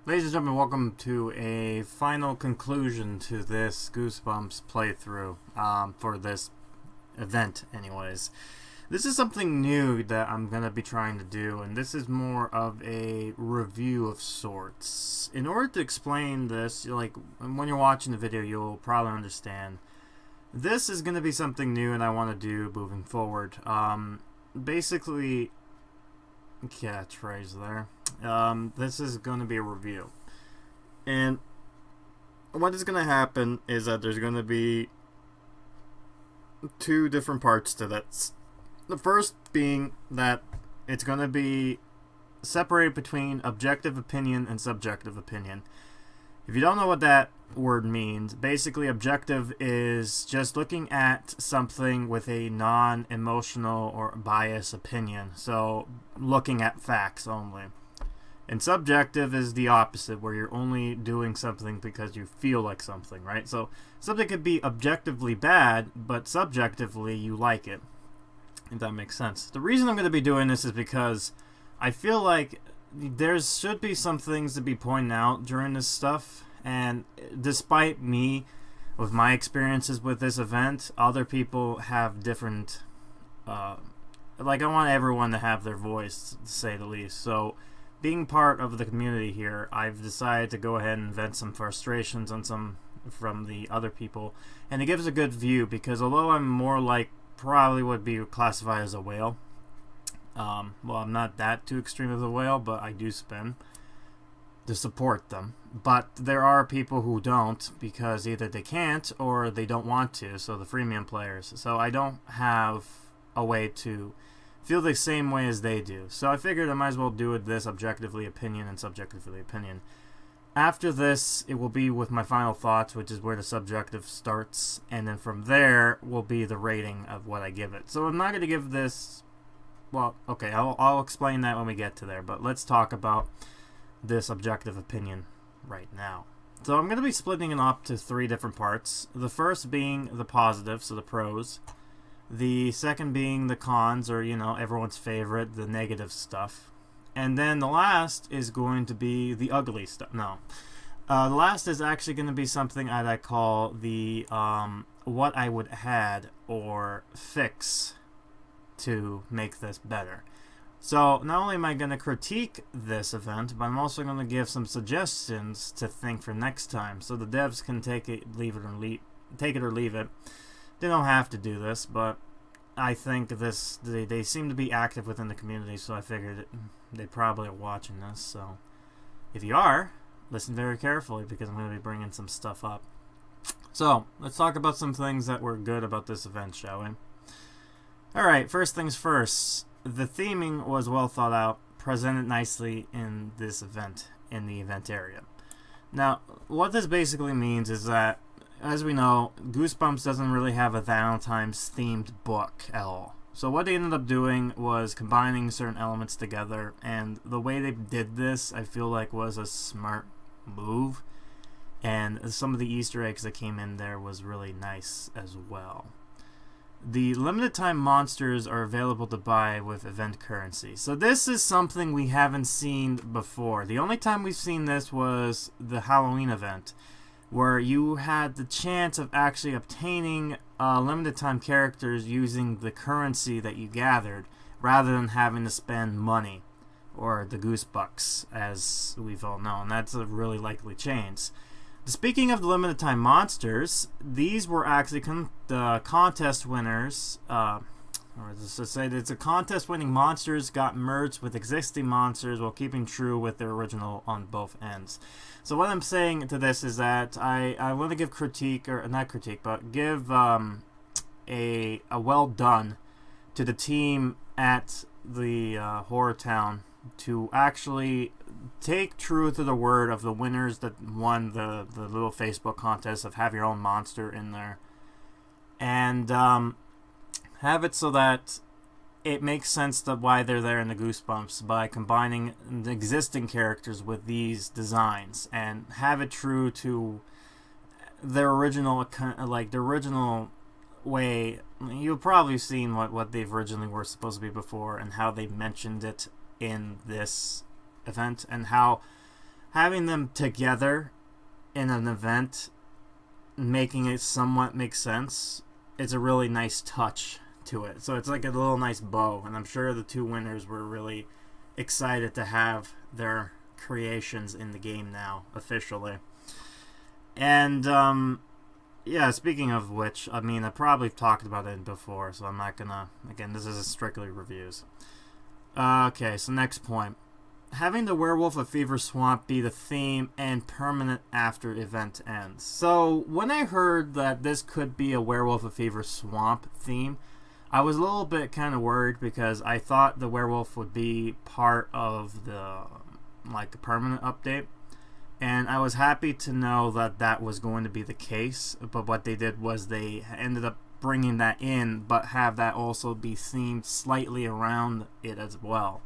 Ladies and gentlemen, welcome to a final conclusion to this Goosebumps playthrough for this event anyways. This is something new that I'm going to be trying to do, and this is more of a review of sorts. In order to explain this, like when you're watching the video, you'll probably understand. This is going to be something new and I want to do moving forward. Basically, catchphrase there. This is going to be a review. And what is going to happen is that there's going to be two different parts to this. The first being that it's going to be separated between objective opinion and subjective opinion. If you don't know what that word means, basically objective is just looking at something with a non-emotional or biased opinion. So looking at facts only. And subjective is the opposite, where you're only doing something because you feel like something, right? So something could be objectively bad, but subjectively you like it. If that makes sense. The reason I'm going to be doing this is because I feel like there should be some things to be pointed out during this stuff. And despite me, with my experiences with this event, other people have different... like, I want everyone to have their voice, to say the least. So, being part of the community here, I've decided to go ahead and vent some frustrations on some from the other people. And it gives a good view, because although I'm more like probably would be classified as a whale. Well, I'm not that too extreme of a whale, but I do spin to support them. But there are people who don't, because either they can't or they don't want to, so the freemium players. So I don't have a way to feel the same way as they do. So I figured I might as well do it this objectively opinion and subjectively opinion. After this, it will be with my final thoughts, which is where the subjective starts, and then from there will be the rating of what I give it. So I'm not going to give this... Well, okay, I'll explain that when we get to there, but let's talk about this objective opinion right now. So I'm going to be splitting it up to three different parts. The first being the positive, so the pros. The second being the cons, or, you know, everyone's favorite, the negative stuff. And then the last is going to be the ugly stuff. No. The last is actually going to be something I call the what I would add or fix to make this better. So not only am I going to critique this event, but I'm also going to give some suggestions to think for next time. So the devs can take it or leave it. They don't have to do this, but I think they seem to be active within the community, so I figured they probably are watching this. So if you are, listen very carefully, because I'm going to be bringing some stuff up. So let's talk about some things that were good about this event, shall we? Alright, first things first. The theming was well thought out, presented nicely in this event, in the event area. Now, what this basically means is that, as we know, Goosebumps doesn't really have a Valentine's themed book at all. So what they ended up doing was combining certain elements together, and the way they did this, I feel like, was a smart move. And some of the Easter eggs that came in there was really nice as well. The limited time monsters are available to buy with event currency. So this is something we haven't seen before. The only time we've seen this was the Halloween event, where you had the chance of actually obtaining limited time characters using the currency that you gathered, rather than having to spend money, or the Goosebucks, as we've all known. That's a really likely change. Speaking of the limited time monsters, these were actually the contest winners, or to say that it's a contest winning monsters got merged with existing monsters while keeping true with their original on both ends. So what I'm saying to this is that I want to give critique, or not critique, but give a well done to the team at the HorrorTown to actually take true to the word of the winners that won the little Facebook contest of have your own monster in there, and have it so that it makes sense to why they're there in the Goosebumps by combining the existing characters with these designs, and have it true to their original, like the original way. You've probably seen what they originally were supposed to be before, and how they mentioned it in this event, and how having them together in an event, making it somewhat make sense, it's a really nice touch to it. So it's like a little nice bow, and I'm sure the two winners were really excited to have their creations in the game now, officially. And, yeah, speaking of which, I mean, I probably talked about it before, so I'm not gonna, again, this is strictly reviews. Okay, so next point. Having the Werewolf of Fever Swamp be the theme and permanent after event ends. So, when I heard that this could be a Werewolf of Fever Swamp theme, I was a little bit kind of worried because I thought the werewolf would be part of the, like, a permanent update. And I was happy to know that that was going to be the case, but what they did was they ended up bringing that in, but have that also be themed slightly around it as well.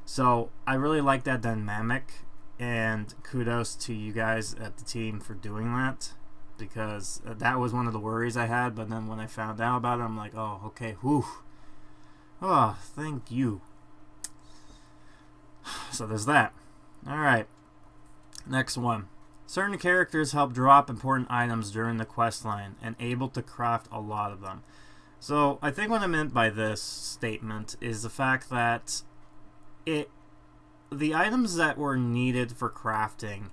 So I really like that dynamic, and kudos to you guys at the team for doing that, because that was one of the worries I had, but then when I found out about it, I'm like, oh, okay, whew. Oh, thank you. So there's that. Alright. Next one. Certain characters help drop important items during the questline and able to craft a lot of them. So I think what I meant by this statement is the fact that the items that were needed for crafting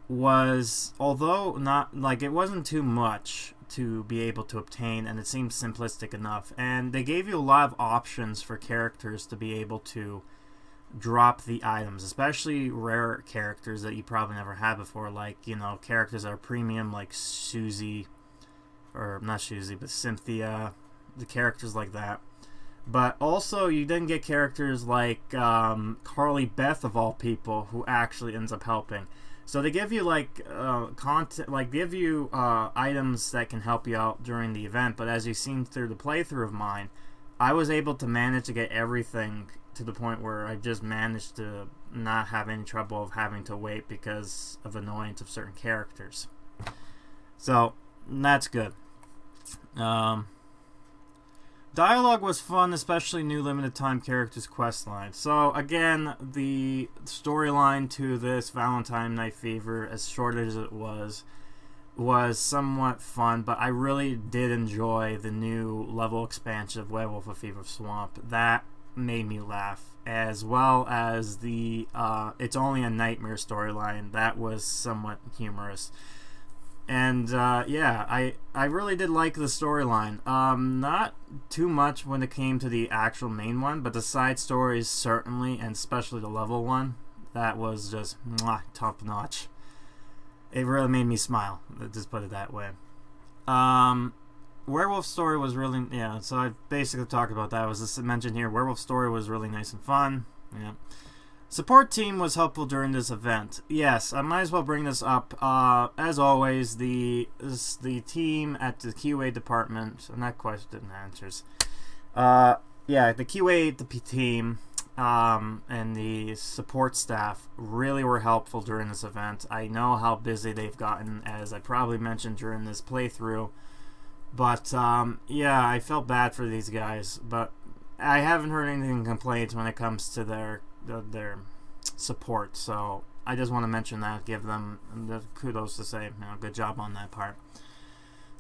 was, although not, like, it wasn't too much to be able to obtain, and it seemed simplistic enough, and they gave you a lot of options for characters to be able to drop the items, especially rare characters that you probably never had before, like, you know, characters that are premium, like Susie, or not Susie, but Cynthia, the characters like that. But also, you didn't get characters like Carly Beth, of all people, who actually ends up helping. So they give you, like, content, like, give you items that can help you out during the event, but as you've seen through the playthrough of mine, I was able to manage to get everything to the point where I just managed to not have any trouble of having to wait because of annoyance of certain characters. So, that's good. Dialogue was fun, especially new limited time characters questline. So, again, the storyline to this Valentine Night Fever, as short as it was somewhat fun, but I really did enjoy the new level expansion of Werewolf of Fever Swamp. That made me laugh, as well as the It's Only a Nightmare storyline. That was somewhat humorous. And yeah, I really did like the storyline. Not too much when it came to the actual main one, but the side stories certainly, and especially the level one, that was just top notch. It really made me smile, just put it that way. Werewolf story was really, yeah, so I basically talked about that. I was just mentioned here, Werewolf story was really nice and fun. Yeah. Support team was helpful during this event. Yes, I might as well bring this up. As always, the team at the QA department, and that question and answers. Yeah, the QA team and the support staff really were helpful during this event. I know how busy they've gotten, as I probably mentioned during this playthrough. But, yeah, I felt bad for these guys. But I haven't heard anything complaints when it comes to their support. So I just want to mention that, give them the kudos to say, good job on that part.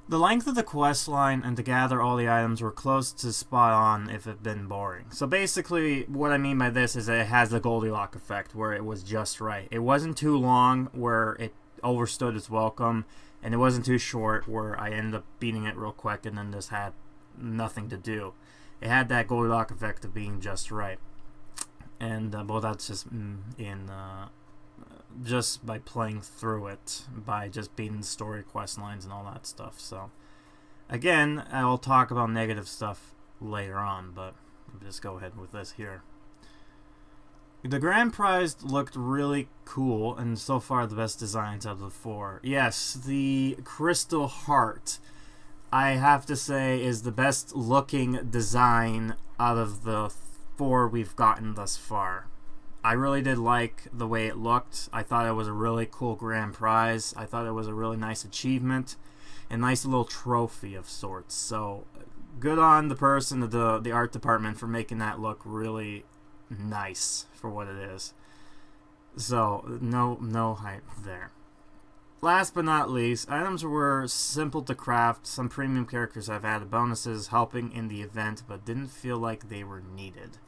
The length of the quest line and to gather all the items were close to spot on if it had been boring. So basically, what I mean by this is that it has the Goldilocks effect, where it was just right. It wasn't too long, where it overstood its welcome, and it wasn't too short, where I ended up beating it real quick and then just had nothing to do. It had that Goldilocks effect of being just right. And, well, that's just just by playing through it, by just beating the story quest lines and all that stuff. So, again, I'll talk about negative stuff later on, but I'll just go ahead with this here. The grand prize looked really cool, and so far the best designs out of the four. Yes, the Crystal Heart, I have to say, is the best looking design out of the four we've gotten thus far. I really did like the way it looked. I thought it was a really cool grand prize. I thought it was a really nice achievement, a nice little trophy of sorts. So good on the person of the art department for making that look really nice for what it is. So, no hype there. Last but not least, items were simple to craft. Some premium characters have added bonuses helping in the event, but didn't feel like they were needed.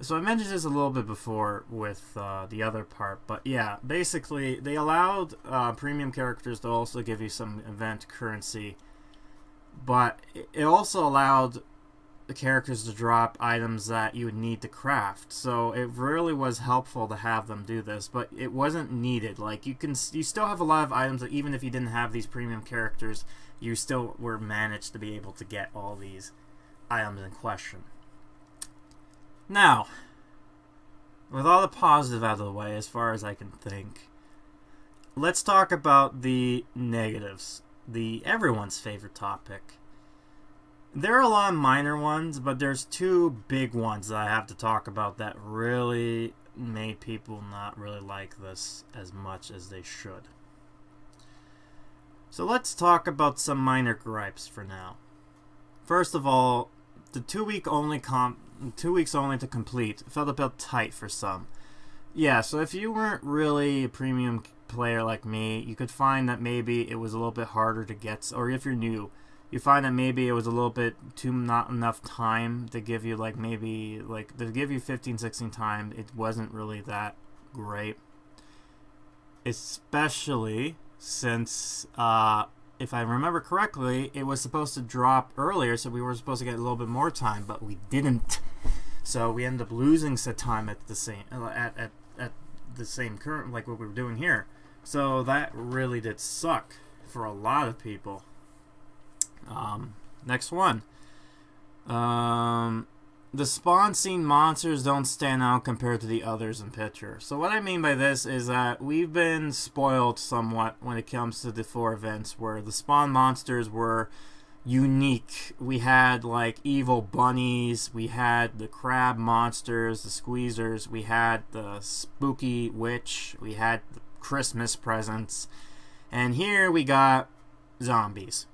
So I mentioned this a little bit before with the other part, but yeah, basically they allowed premium characters to also give you some event currency, but it also allowed the characters to drop items that you would need to craft. So it really was helpful to have them do this, but it wasn't needed. Like you still have a lot of items that even if you didn't have these premium characters, you still were managed to be able to get all these items in question. Now, with all the positive out of the way, as far as I can think, let's talk about the negatives. Everyone's favorite topic. There are a lot of minor ones, but there's two big ones that I have to talk about that really made people not really like this as much as they should. So let's talk about some minor gripes for now. First of all, the 2 weeks only to complete felt a bit tight for some. Yeah, so if you weren't really a premium player like me, you could find that maybe it was a little bit harder to get, or if you're new, you find that maybe it was a little bit not enough time to give you to give you 15-16 times. It wasn't really that great, especially since if I remember correctly, it was supposed to drop earlier, so we were supposed to get a little bit more time, but we didn't. So we ended up losing some time at the same current, like what we were doing here. So that really did suck for a lot of people. Next one. The spawn scene monsters don't stand out compared to the others in picture. So what I mean by this is that we've been spoiled somewhat when it comes to the 4 events where the spawn monsters were unique. We had like evil bunnies, we had the crab monsters, the squeezers, we had the spooky witch, we had the Christmas presents, and here we got zombies.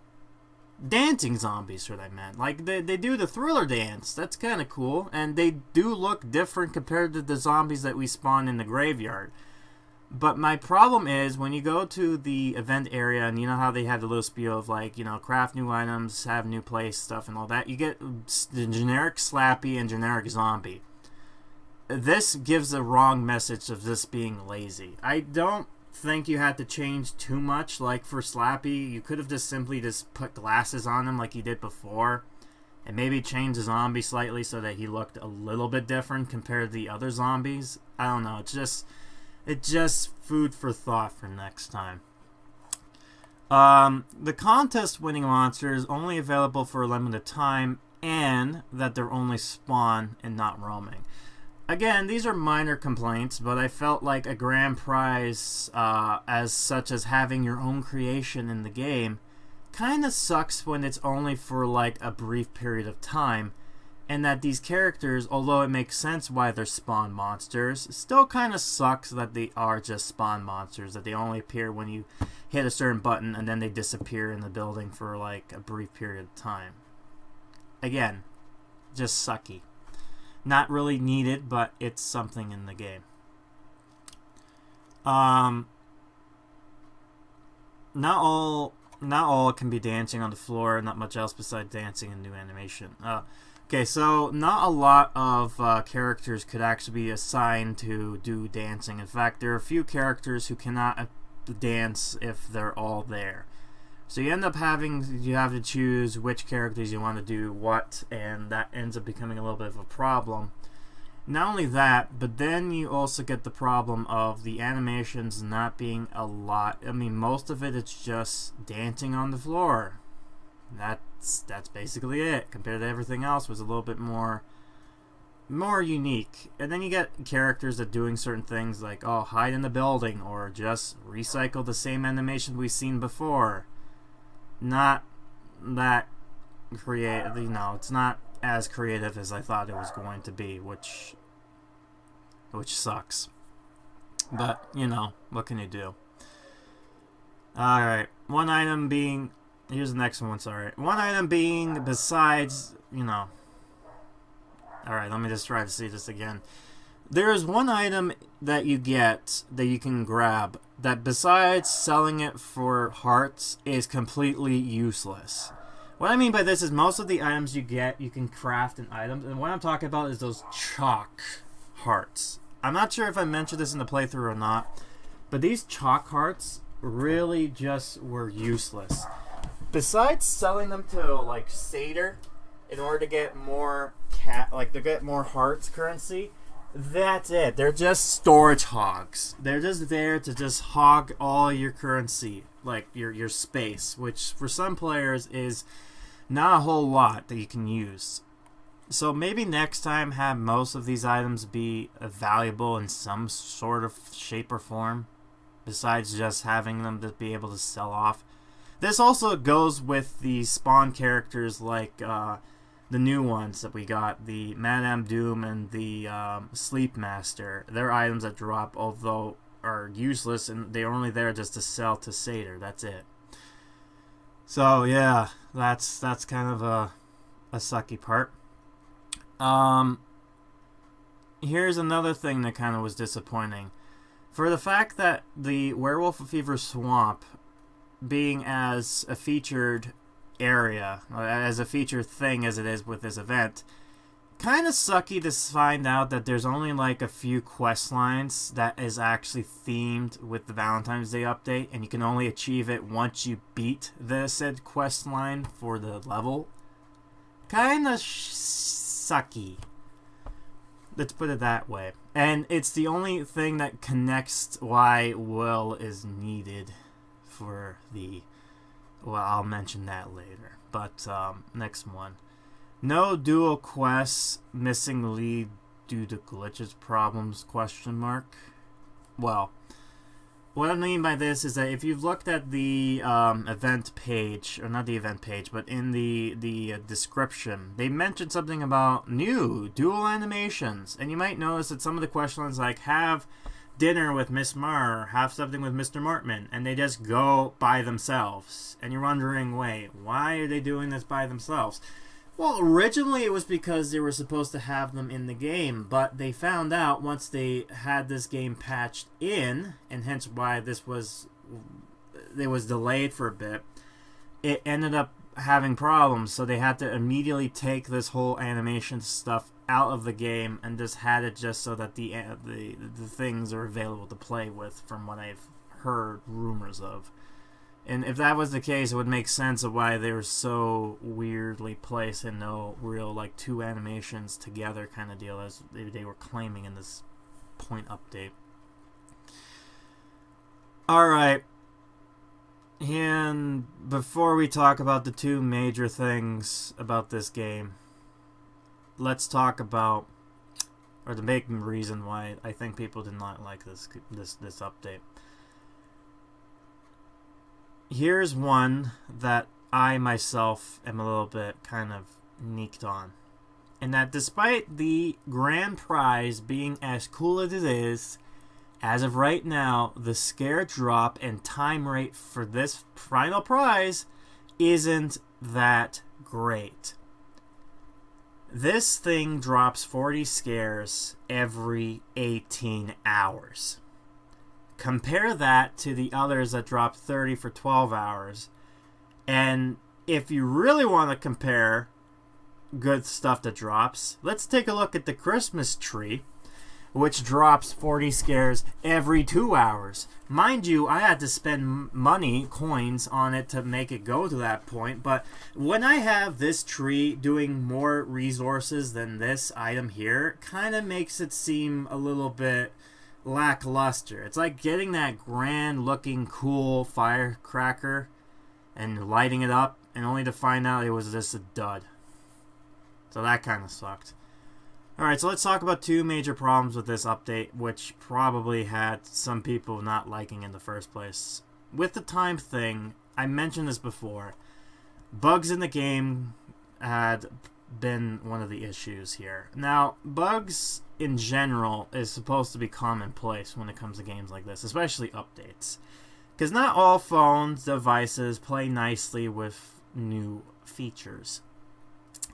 Dancing zombies, what I meant. Like, they do the thriller dance. That's kind of cool. And they do look different compared to the zombies that we spawn in the graveyard. But my problem is, when you go to the event area, and you know how they have the little spiel of, like, you know, craft new items, have new place stuff and all that, you get the generic Slappy and generic zombie. This gives the wrong message of this being lazy. I don't think you had to change too much. Like for Slappy, you could have just simply put glasses on him like you did before, and maybe change the zombie slightly so that he looked a little bit different compared to the other zombies. I don't know. It's just food for thought for next time. The contest winning monster is only available for a limited time, and that they're only spawn and not roaming. Again, these are minor complaints, but I felt like a grand prize, as such as having your own creation in the game, kind of sucks when it's only for like a brief period of time, and that these characters, although it makes sense why they're spawn monsters, still kind of sucks that they are just spawn monsters, that they only appear when you hit a certain button and then they disappear in the building for like a brief period of time. Again, just sucky. Not really needed, but it's something in the game. Not all can be dancing on the floor. Not much else besides dancing and new animation. Okay, so not a lot of characters could actually be assigned to do dancing. In fact, there are a few characters who cannot dance if they're all there. So you end up you have to choose which characters you want to do what, and that ends up becoming a little bit of a problem. Not only that, but then you also get the problem of the animations not being a lot. I mean, most of it's just dancing on the floor. That's basically it. Compared to everything else, was a little bit more unique. And then you get characters that doing certain things like, oh, hide in the building, or just recycle the same animation we've seen before. Not that creative, it's not as creative as I thought it was going to be, which sucks. But, what can you do? Alright, here's the next one, sorry. One item being besides, alright, let me just try to see this again. There is one item that you get that you can grab that, besides selling it for hearts, is completely useless. What I mean by this is most of the items you get, you can craft in items, and what I'm talking about is those chalk hearts. I'm not sure if I mentioned this in the playthrough or not, but these chalk hearts really just were useless. Besides selling them to like Satyr in order to get more hearts currency, that's it. They're just storage hogs. They're just there to just hog all your currency, like your space, which for some players is not a whole lot that you can use. So maybe next time have most of these items be valuable in some sort of shape or form, besides just having them to be able to sell off. This also goes with the spawn characters like the new ones that we got, the Madame Doom and the Sleep Master. They're items that drop, although are useless, and they're only there just to sell to Satyr. That's it. So yeah, that's kind of a sucky part. Here's another thing that kind of was disappointing. For the fact that the Werewolf of Fever Swamp being as a featured area, as a featured thing as it is with this event, kind of sucky to find out that there's only like a few quest lines that is actually themed with the Valentine's Day update, and you can only achieve it once you beat the said quest line for the level. Kind of sucky. Let's put it that way. And it's the only thing that connects why Will is needed for the... Well, I'll mention that later. But, next one. No dual quests, missing lead due to glitches problems, ? Well, what I mean by this is that if you've looked at the event page, or not the event page, but in the description, they mentioned something about new dual animations. And you might notice that some of the questions like have dinner with Miss Marr, or have something with Mr. Martman, and they just go by themselves. And you're wondering, wait, why are they doing this by themselves? Well, originally it was because they were supposed to have them in the game, but they found out once they had this game patched in, and hence why it was delayed for a bit, it ended up having problems, so they had to immediately take this whole animation stuff out of the game and just had it just so that the things are available to play with, from what I've heard rumors of. And if that was the case, it would make sense of why they were so weirdly placed and no real like two animations together kind of deal as they were claiming in this point update. Alright. And before we talk about the two major things about this game, let's talk about, or the main reason why I think people did not like this update. Here's one that I myself am a little bit kind of neeked on. And that despite the grand prize being as cool as it is, as of right now, the scare drop and time rate for this final prize isn't that great. This thing drops 40 scares every 18 hours. Compare that to the others that drop 30 for 12 hours. And if you really want to compare good stuff that drops, let's take a look at the Christmas tree, which drops 40 scares every 2 hours. Mind you, I had to spend money, coins, on it to make it go to that point, but when I have this tree doing more resources than this item here, it kind of makes it seem a little bit lackluster. It's like getting that grand looking cool firecracker and lighting it up and only to find out it was just a dud. So that kind of sucked. Alright, so let's talk about two major problems with this update, which probably had some people not liking in the first place. With the time thing, I mentioned this before, bugs in the game had been one of the issues here. Now, bugs in general is supposed to be commonplace when it comes to games like this, especially updates. Because not all phones, devices play nicely with new features.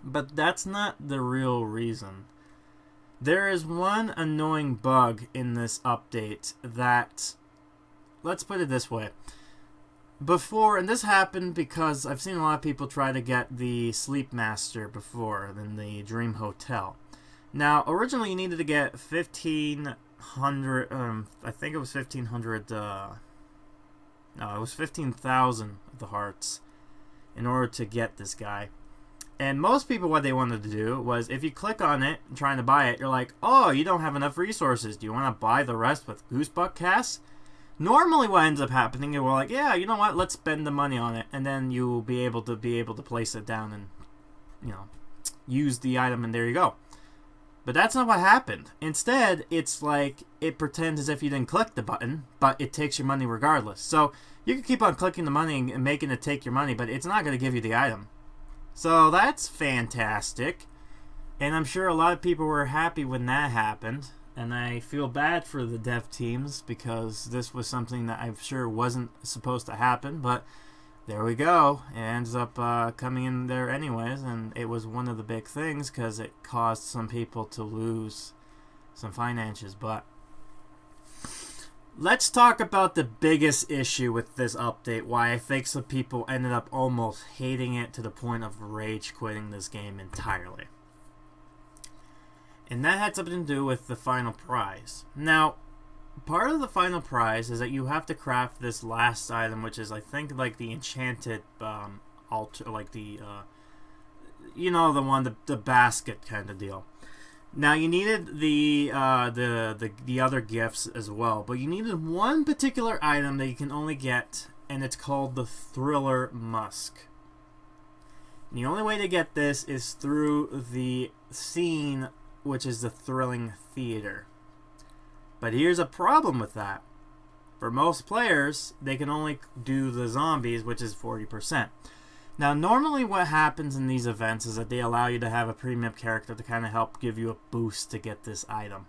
But that's not the real reason. There is one annoying bug in this update that, let's put it this way. Before, and this happened because I've seen a lot of people try to get the Sleep Master before in the Dream Hotel. Now, originally you needed to get 1,500, I think it was 1,500, no, it was 15,000 of the hearts in order to get this guy. And most people, what they wanted to do was, if you click on it and trying to buy it, you're like, oh, you don't have enough resources. Do you want to buy the rest with Goosebumps casts? Normally what ends up happening is we're like, yeah, you know what, let's spend the money on it, and then you'll be able to place it down and, you know, use the item, and there you go. But that's not what happened. Instead, it's like it pretends as if you didn't click the button, but it takes your money regardless. So you can keep on clicking the money and making it take your money, but it's not going to give you the item. So that's fantastic. And I'm sure a lot of people were happy when that happened. And I feel bad for the dev teams because this was something that I'm sure wasn't supposed to happen. But there we go. It ends up coming in there anyways. And it was one of the big things because it caused some people to lose some finances. But let's talk about the biggest issue with this update. Why I think some people ended up almost hating it to the point of rage quitting this game entirely. And that had something to do with the final prize. Now, part of the final prize is that you have to craft this last item, which is, I think, like the enchanted altar, like the, you know, the one, the basket kind of deal. Now, you needed the other gifts as well, but you needed one particular item that you can only get, and it's called the Thriller Musk. And the only way to get this is through the scene, which is the Thrilling Theater. But here's a problem with that. For most players, they can only do the zombies, which is 40%. Now, normally what happens in these events is that they allow you to have a premium character to kind of help give you a boost to get this item.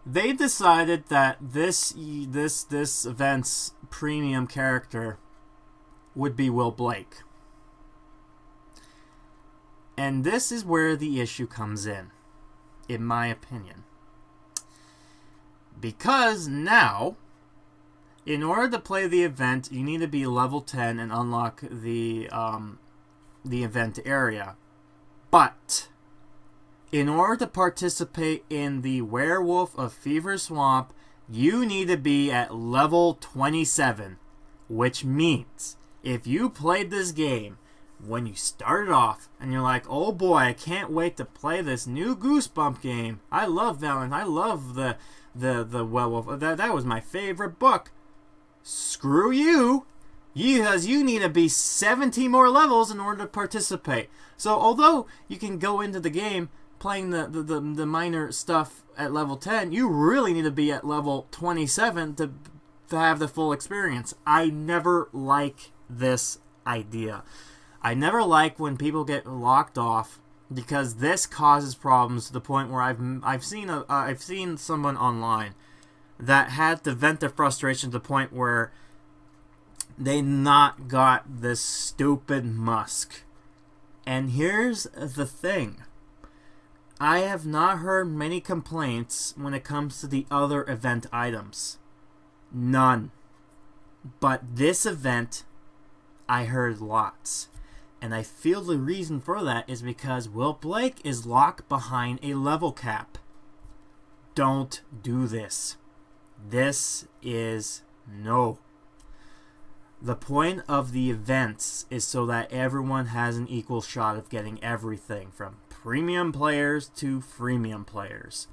They decided that this event's premium character would be Will Blake. And this is where the issue comes in my opinion. Because now, in order to play the event, you need to be level 10 and unlock the event area. But in order to participate in the Werewolf of Fever Swamp, you need to be at level 27. Which means, if you played this game when you started off and you're like, oh boy, I can't wait to play this new Goosebump game. I love Valentine. I love the Werewolf. That was my favorite book. Screw you. Because you need to be 17 more levels in order to participate. So although you can go into the game playing the minor stuff at level 10, you really need to be at level 27 to have the full experience. I never like this idea. I never like when people get locked off because this causes problems to the point where I've seen someone online that had to vent their frustration to the point where they not got this stupid Musk. And here's the thing. I have not heard many complaints when it comes to the other event items. None. But this event, I heard lots. And I feel the reason for that is because Will Blake is locked behind a level cap. Don't do this. This is no. The point of the events is so that everyone has an equal shot of getting everything from premium players to freemium players.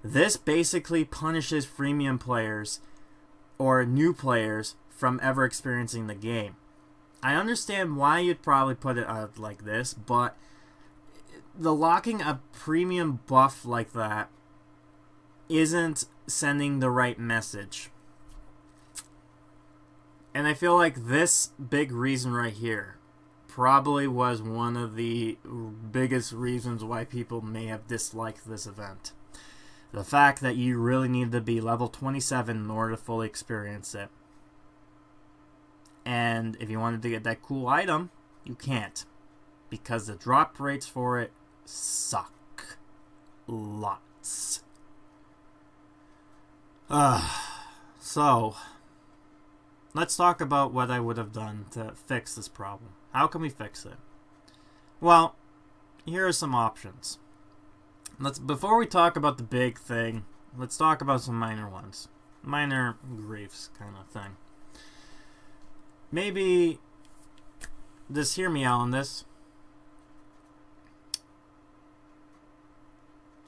This basically punishes freemium players or new players from ever experiencing the game. I understand why you'd probably put it out like this, but the locking a premium buff like that isn't sending the right message. And I feel like this big reason right here probably was one of the biggest reasons why people may have disliked this event. The fact that you really need to be level 27 in order to fully experience it. And if you wanted to get that cool item, you can't. Because the drop rates for it suck. lots. So, let's talk about what I would have done to fix this problem. How can we fix it? Well, here are some options. Before we talk about the big thing, let's talk about some minor ones. Minor griefs kind of thing. Maybe just hear me out on this.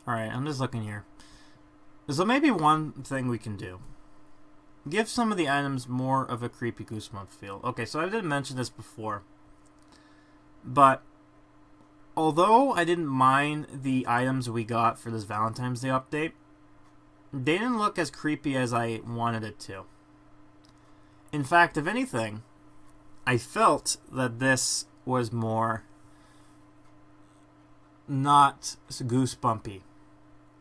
Alright, I'm just looking here. So maybe one thing we can do. Give some of the items more of a creepy Goosebumps feel. Okay, so I didn't mention this before. But although I didn't mind the items we got for this Valentine's Day update, they didn't look as creepy as I wanted it to. In fact, if anything, I felt that this was more not goosebumpy.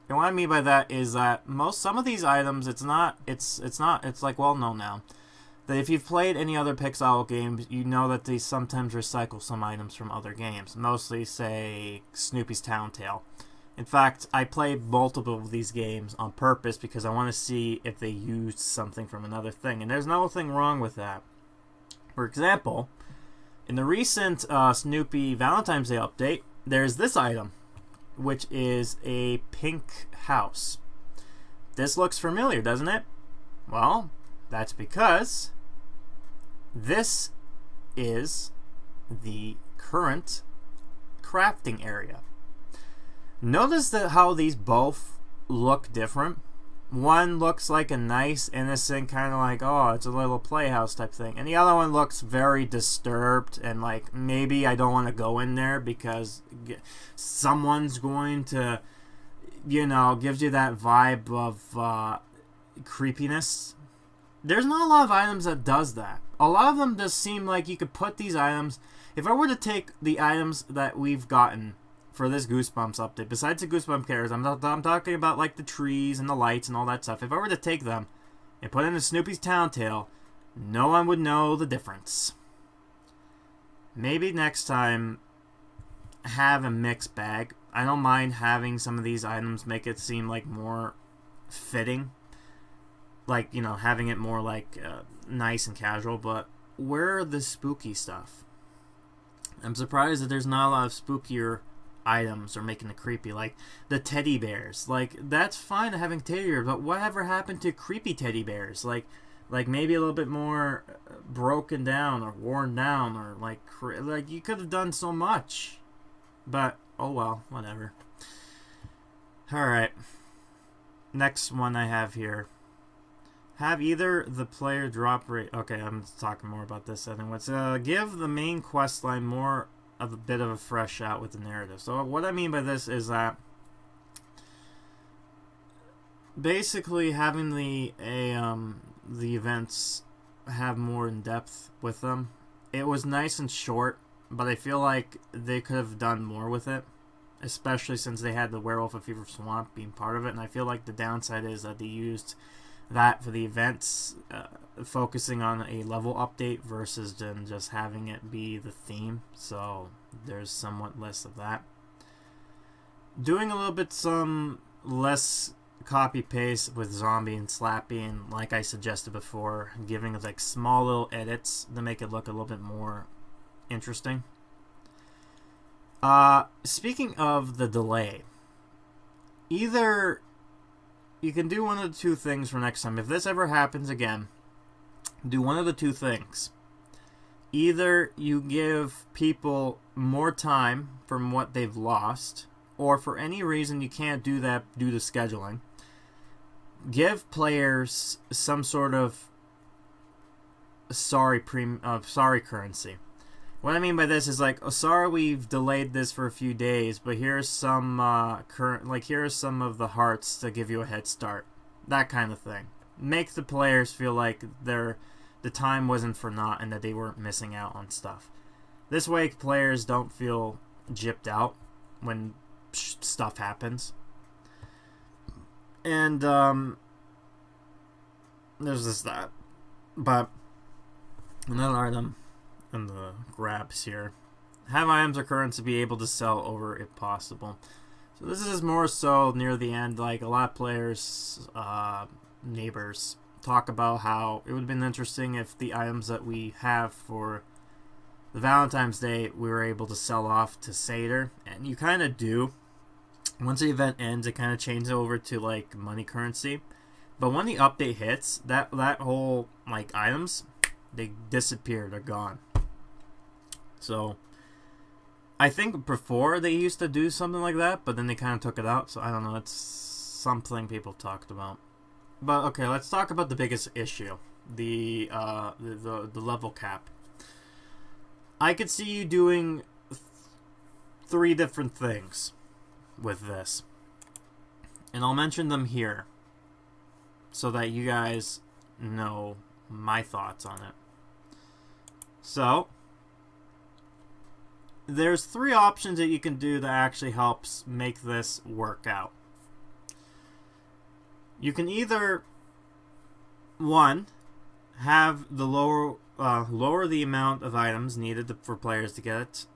And what I mean by that is that some of these items, it's like well known now that if you've played any other Pixowl games, you know that they sometimes recycle some items from other games. Mostly, say, Snoopy's Town Tale. In fact, I played multiple of these games on purpose because I want to see if they used something from another thing. And there's nothing wrong with that. For example, in the recent Snoopy Valentine's Day update, there's this item, which is a pink house. This looks familiar, doesn't it? Well, that's because this is the current crafting area. Notice how these both look different. One looks like a nice, innocent, kind of like, oh, it's a little playhouse type thing. And the other one looks very disturbed and like, maybe I don't want to go in there because someone's going to, gives you that vibe of creepiness. There's not a lot of items that does that. A lot of them just seem like you could put these items. If I were to take the items that we've gotten for this Goosebumps update, besides the Goosebumps characters, I'm talking about like the trees and the lights and all that stuff. If I were to take them and put in a Snoopy's Town Tale, no one would know the difference. Maybe next time, have a mixed bag. I don't mind having some of these items make it seem like more fitting. Like, having it more like nice and casual, but where are the spooky stuff? I'm surprised that there's not a lot of spookier items or making it creepy, like the teddy bears. Like, that's fine having teddy bears, but whatever happened to creepy teddy bears? Like maybe a little bit more broken down or worn down, or like you could have done so much. But oh well, whatever. All right, next one I have here. Have either the player drop rate. Okay, I'm talking more about this anyways. Give the main quest line more of a bit of a fresh shot with the narrative. So what I mean by this is that basically having the events have more in depth with them. It was nice and short, but I feel like they could have done more with it, especially since they had the Werewolf of Fever Swamp being part of it. And I feel like the downside is that they used that for the events, focusing on a level update versus then just having it be the theme. So there's somewhat less of that. Doing a little bit some less copy paste with Zombie and Slappy, and like I suggested before, giving like small little edits to make it look a little bit more interesting. Speaking of the delay, either you can do one of the two things for next time. If this ever happens again, do one of the two things. Either you give people more time from what they've lost, or for any reason you can't do that due to scheduling, give players some sort of sorry currency. What I mean by this is like, oh, sorry we've delayed this for a few days, but here's some here's some of the hearts to give you a head start. That kind of thing. Make the players feel like the time wasn't for naught and that they weren't missing out on stuff. This way players don't feel gypped out when stuff happens. And there's just that. But another item in the grabs here. Have items or currency be able to sell over if possible. So this is more so near the end, like a lot of players, neighbors, talk about how it would have been interesting if the items that we have for the Valentine's Day we were able to sell off to Seder, and you kind of do. Once the event ends, it kind of changes over to like money currency. But when the update hits, that whole like items, they disappear, they're gone. So I think before they used to do something like that, but then they kind of took it out. So I don't know. It's something people talked about. But okay, let's talk about the biggest issue: the level cap. I could see you doing 3 different things with this, and I'll mention them here so that you guys know my thoughts on it. So there's 3 options that you can do that actually helps make this work out. You can either, one, have the lower the amount of items needed for players to get it,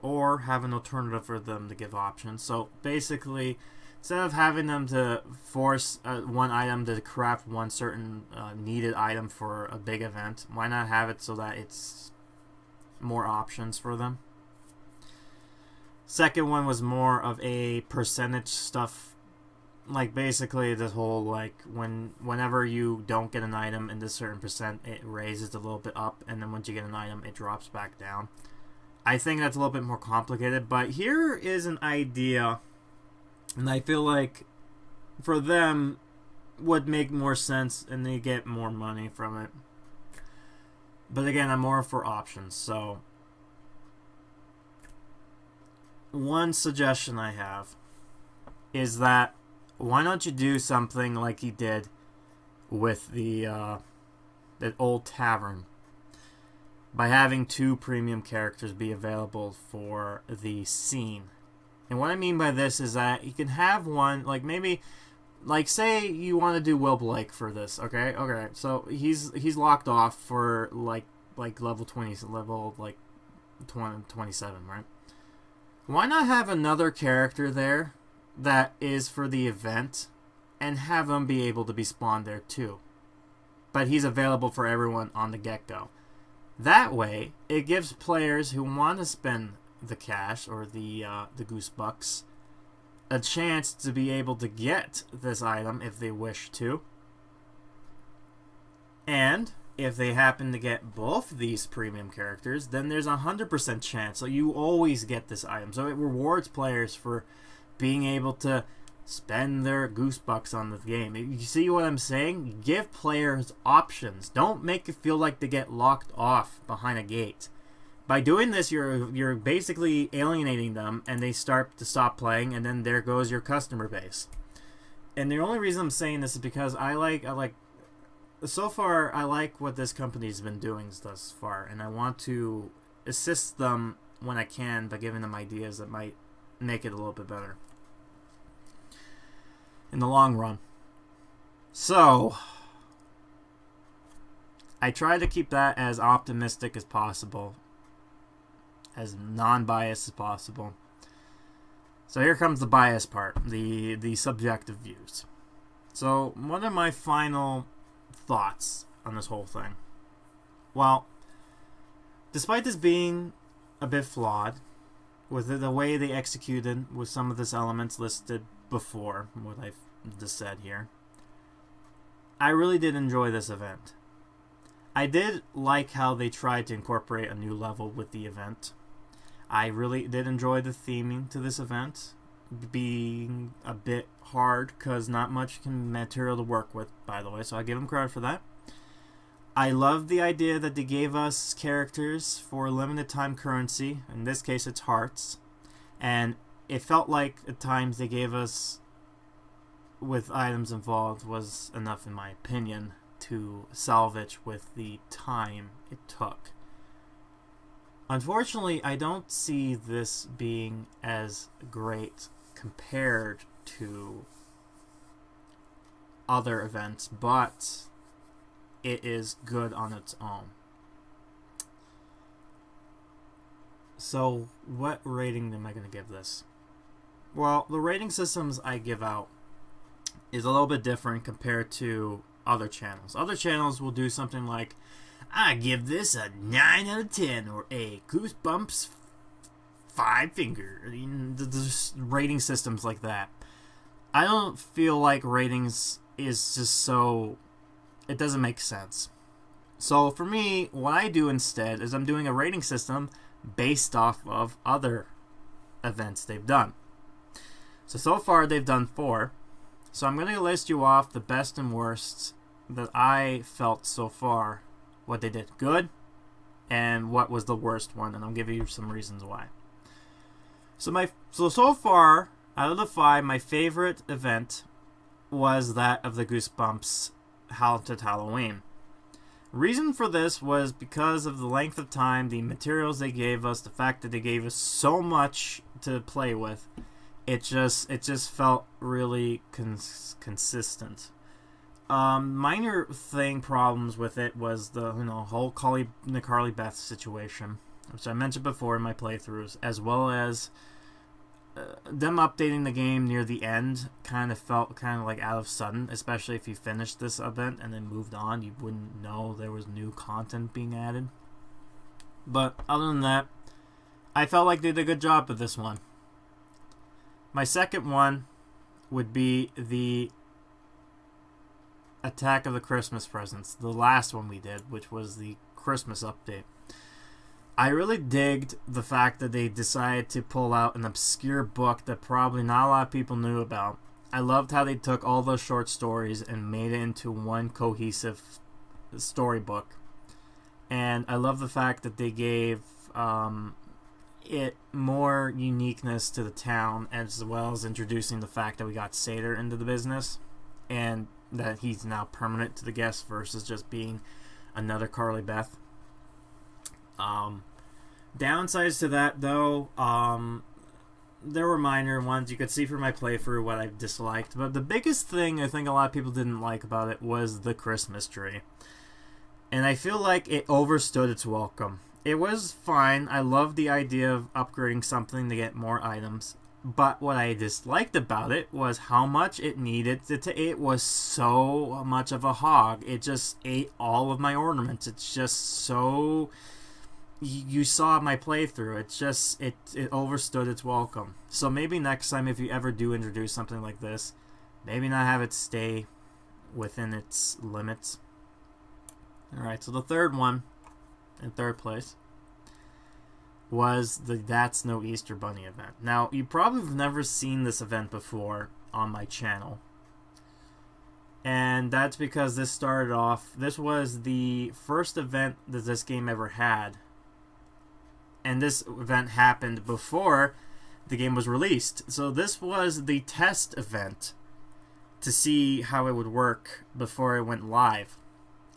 or have an alternative for them to give options. So basically, instead of having them to force one item to craft one certain needed item for a big event, why not have it so that it's more options for them? Second one was more of a percentage stuff, like basically this whole like whenever you don't get an item in this certain percent, it raises a little bit up, and then once you get an item, it drops back down. I think that's a little bit more complicated, but here is an idea, and I feel like for them would make more sense and they get more money from it. But again, I'm more for options. So one suggestion I have is that why don't you do something like he did with the old tavern, by having 2 premium characters be available for the scene. And what I mean by this is that you can have one, like maybe, like say you want to do Will Blake for this, okay? Okay, so he's locked off for like level 20, level like 27, right? Why not have another character there that is for the event and have him be able to be spawned there too? But he's available for everyone on the get-go. That way, it gives players who want to spend the cash or the Goosebucks a chance to be able to get this item if they wish to. And if they happen to get both of these premium characters, then there's a 100% chance. So you always get this item. So it rewards players for being able to spend their Goosebucks on the game. You see what I'm saying? Give players options. Don't make it feel like they get locked off behind a gate. By doing this, you're basically alienating them, and they start to stop playing, and then there goes your customer base. And the only reason I'm saying this is because I like so far I like what this company's been doing thus far, and I want to assist them when I can by giving them ideas that might make it a little bit better in the long run. So I try to keep that as optimistic as possible, as non-biased as possible. So here comes the bias part, the subjective views. So what are my final thoughts on this whole thing? Well, despite this being a bit flawed with the way they executed with some of these elements listed before, what I've just said here, I really did enjoy this event. I did like how they tried to incorporate a new level with the event. I really did enjoy the theming to this event, being a bit hard because not much material to work with, by the way, so I give them credit for that. I love the idea that they gave us characters for limited time currency. In this case, it's hearts. And it felt like at times they gave us, with items involved, was enough, in my opinion, to salvage with the time it took. Unfortunately, I don't see this being as great compared to other events, but it is good on its own. So, what rating am I going to give this? Well, the rating systems I give out is a little bit different compared to other channels. Other channels will do something like, I give this a 9 out of 10 or a Goosebumps 5 finger. There's rating systems like that. I don't feel like ratings is just so... It doesn't make sense. So for me, what I do instead is I'm doing a rating system based off of other events they've done. So far they've done 4. So I'm going to list you off the best and worst that I felt so far. What they did good and what was the worst one, and I'll give you some reasons why. So far, out of the 5, my favorite event was that of the Goosebumps Haunted Halloween. Reason for this was because of the length of time, the materials they gave us, the fact that they gave us so much to play with. It just felt really consistent. Minor problems with it was the whole Carly Beth situation, which I mentioned before in my playthroughs, as well as them updating the game near the end. Felt like out of sudden, especially if you finished this event and then moved on, you wouldn't know there was new content being added. But other than that, I felt like they did a good job with this one. My second one would be the Attack of the Christmas Presents, the last one we did, which was the Christmas update. I really digged the fact that they decided to pull out an obscure book that probably not a lot of people knew about. I loved how they took all those short stories and made it into one cohesive storybook. And I love the fact that they gave it more uniqueness to the town, as well as introducing the fact that we got Seder into the business and that he's now permanent to the guests versus just being another Carly Beth. Downsides to that, though, there were minor ones. You could see from my playthrough what I disliked, but the biggest thing I think a lot of people didn't like about it was the Christmas tree. And I feel like it overstood its welcome. It was fine. I loved the idea of upgrading something to get more items. But what I disliked about it was how much it needed. It was so much of a hog. It just ate all of my ornaments. It's just so... You saw my playthrough. It overstood its welcome. So maybe next time, if you ever do introduce something like this, maybe not have it stay within its limits. Alright, so the third one, in third place, was the That's No Easter Bunny event. Now, you probably have never seen this event before on my channel. And that's because this was the first event that this game ever had. And this event happened before the game was released. So this was the test event to see how it would work before it went live.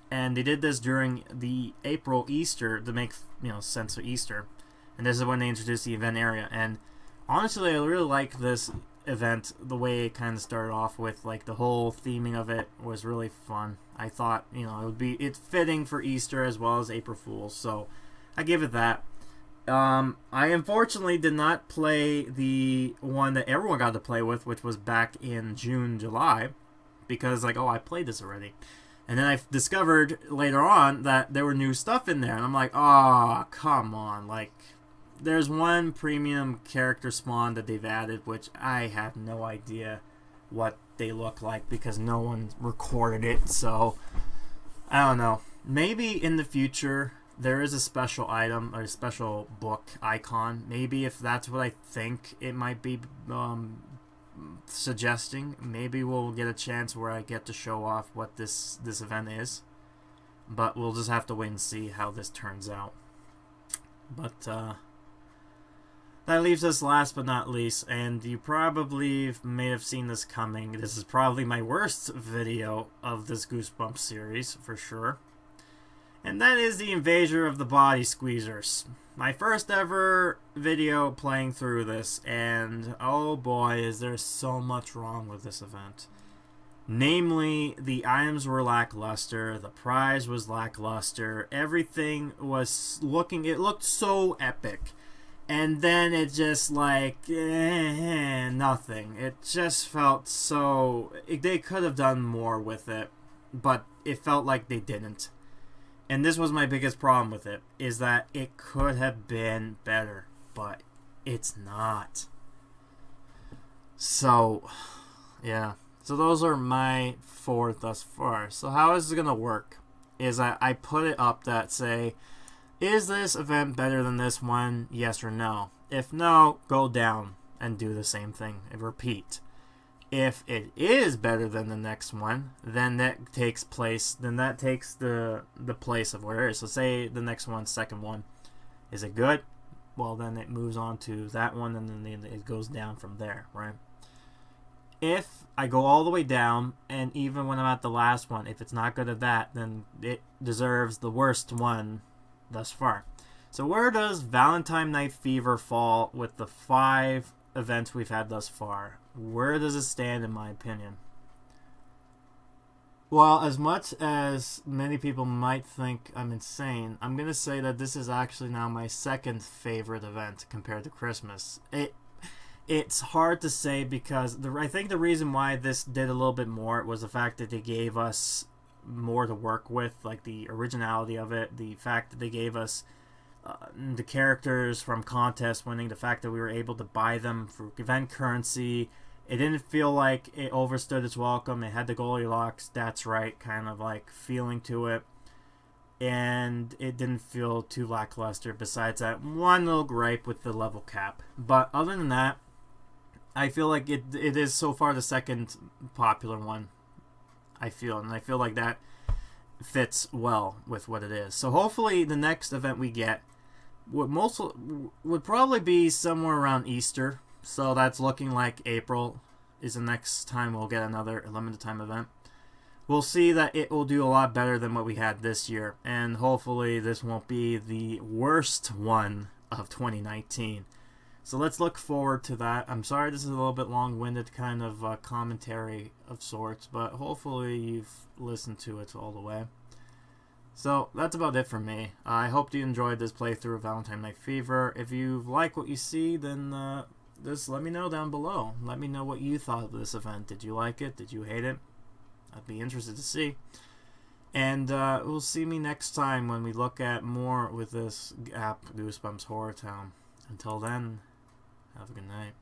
And they did this during the April Easter to make sense of Easter. And this is when they introduced the event area. And honestly, I really like this event. The way it kind of started off with, like, the whole theming of it was really fun. I thought, it's fitting for Easter as well as April Fool's. So I give it that. I unfortunately did not play the one that everyone got to play with, which was back in June, July, because I played this already. And then I discovered later on that there were new stuff in there, and I'm like, oh, come on. There's one premium character spawn that they've added, which I have no idea what they look like because no one recorded it, so I don't know. Maybe in the future there is a special item or a special book icon. Maybe if that's what I think it might be suggesting, maybe we'll get a chance where I get to show off what this event is. But we'll just have to wait and see how this turns out. But that leaves us last but not least, and you probably may have seen this coming. This is probably my worst video of this Goosebumps series, for sure. And that is the Invasion of the Body Squeezers. My first ever video playing through this, and oh boy, is there so much wrong with this event. Namely, the items were lackluster, the prize was lackluster, everything was it looked so epic. And then it just like nothing. It just felt so. They could have done more with it, but it felt like they didn't. And this was my biggest problem with it, is that it could have been better, but it's not. So, yeah. So those are my 4 thus far. So how is it going to work? Is I put it up that say, is this event better than this one? Yes or no. If no, go down and do the same thing and repeat. If it is better than the next one, then that takes place. Then that takes the place of where it is. So say the next one, second one, is it good? Well, then it moves on to that one, and then it goes down from there, right? If I go all the way down, and even when I'm at the last one, if it's not good at that, then it deserves the worst one thus far. So where does Valentine Night Fever fall with the 5 events we've had thus far? Where does it stand in my opinion? Well, as much as many people might think I'm insane, I'm going to say that this is actually now my second favorite event compared to Christmas. It's hard to say because I think the reason why this did a little bit more was the fact that they gave us more to work with, like the originality of it, the fact that they gave us the characters from contest winning, the fact that we were able to buy them for event currency. It didn't feel like it overstood its welcome. It had the Goldilocks, that's right, kind of like feeling to it. And it didn't feel too lackluster besides that one little gripe with the level cap. But other than that, I feel like it is so far the second popular one, I feel. And I feel like that fits well with what it is. So hopefully the next event we get would probably be somewhere around Easter. So that's looking like April is the next time we'll get another limited time event. We'll see that it will do a lot better than what we had this year. And hopefully this won't be the worst one of 2019. So let's look forward to that. I'm sorry this is a little bit long-winded kind of commentary of sorts, but hopefully you've listened to it all the way. So that's about it for me. I hope you enjoyed this playthrough of Valentine Night Fever. If you like what you see, then just let me know down below. Let me know what you thought of this event. Did you like it? Did you hate it? I'd be interested to see. And we'll see me next time when we look at more with this app, Goosebumps HorrorTown. Until then, have a good night.